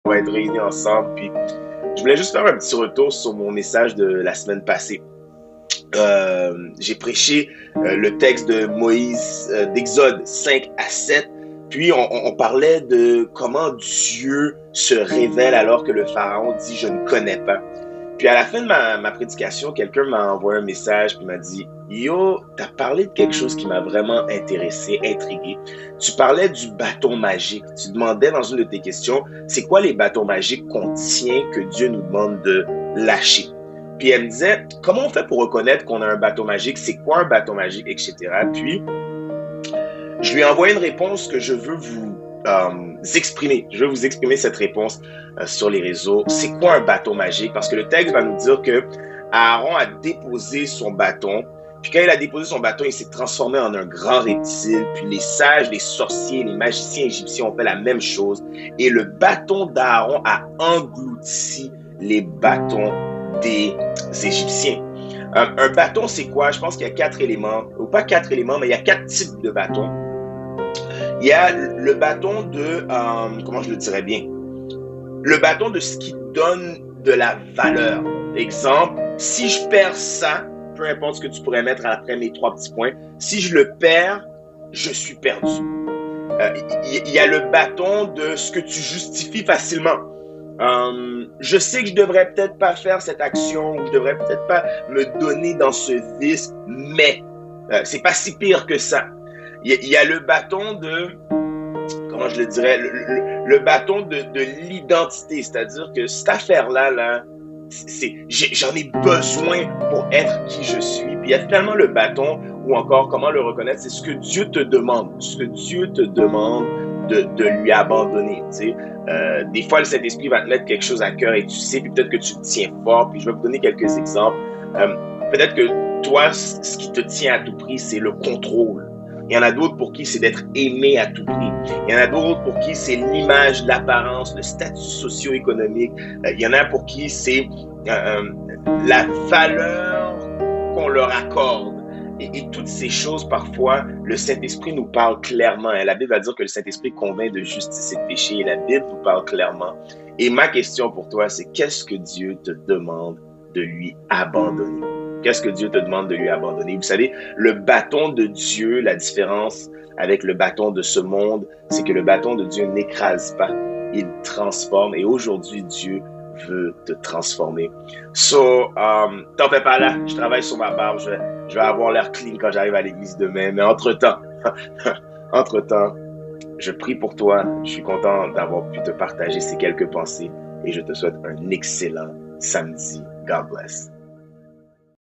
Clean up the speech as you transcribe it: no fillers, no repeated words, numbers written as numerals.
On va être réunis ensemble. Puis je voulais juste faire un petit retour sur mon message de la semaine passée. J'ai prêché le texte de Moïse d'Exode 5 à 7. Puis on parlait de comment Dieu se révèle alors que le Pharaon dit « je ne connais pas ». Puis à la fin de ma prédication, quelqu'un m'a envoyé un message puis m'a dit « Yo, t'as parlé de quelque chose qui m'a vraiment intéressé, intrigué. Tu parlais du bâton magique. Tu demandais dans une de tes questions, c'est quoi les bâtons magiques qu'on tient que Dieu nous demande de lâcher? » Puis elle me disait, comment on fait pour reconnaître qu'on a un bâton magique? C'est quoi un bâton magique, etc. Puis je lui ai envoyé une réponse que je veux vous exprimer. Je veux vous exprimer cette réponse sur les réseaux. C'est quoi un bâton magique? Parce que le texte va nous dire que Aaron a déposé son bâton. Puis quand il a déposé son bâton, il s'est transformé en un grand reptile. Puis les sages, les sorciers, les magiciens égyptiens ont fait la même chose. Et le bâton d'Aaron a englouti les bâtons des Égyptiens. Un bâton, c'est quoi? Je pense qu'il y a 4 éléments. Ou pas 4 éléments, mais il y a 4 types de bâtons. Il y a le bâton de, comment je le dirais bien? Le bâton de ce qui donne de la valeur. Exemple, si je perds ça, peu importe ce que tu pourrais mettre après mes 3 petits points, si je le perds, je suis perdu. Il y a le bâton de ce que tu justifies facilement. Je sais que je devrais peut-être pas faire cette action, ou je devrais peut-être pas me donner dans ce vice, mais c'est pas si pire que ça. Il y a le bâton de, comment je le dirais, le bâton de l'identité, c'est-à-dire que cette affaire-là, j'en ai besoin pour être qui je suis. Puis il y a finalement le bâton, ou encore comment le reconnaître, c'est ce que Dieu te demande, de lui abandonner. Tu sais. Des fois, le Saint-Esprit va te mettre quelque chose à cœur et tu sais, puis peut-être que tu te tiens fort. Puis je vais vous donner quelques exemples. Peut-être que toi, ce qui te tient à tout prix, c'est le contrôle. Il y en a d'autres pour qui c'est d'être aimé à tout prix. Il y en a d'autres pour qui c'est l'image, l'apparence, le statut socio-économique. Il y en a pour qui c'est la valeur qu'on leur accorde. Et toutes ces choses, parfois, le Saint-Esprit nous parle clairement. La Bible va dire que le Saint-Esprit convainc de justice et de péché. Et la Bible nous parle clairement. Et ma question pour toi, c'est qu'est-ce que Dieu te demande de lui abandonner? Qu'est-ce que Dieu te demande de lui abandonner? Vous savez, le bâton de Dieu, la différence avec le bâton de ce monde, c'est que le bâton de Dieu n'écrase pas, il transforme. Et aujourd'hui, Dieu veut te transformer. T'en fais pas là, je travaille sur ma barbe, je vais avoir l'air clean quand j'arrive à l'église demain. Mais entre-temps, je prie pour toi. Je suis content d'avoir pu te partager ces quelques pensées et je te souhaite un excellent samedi. God bless.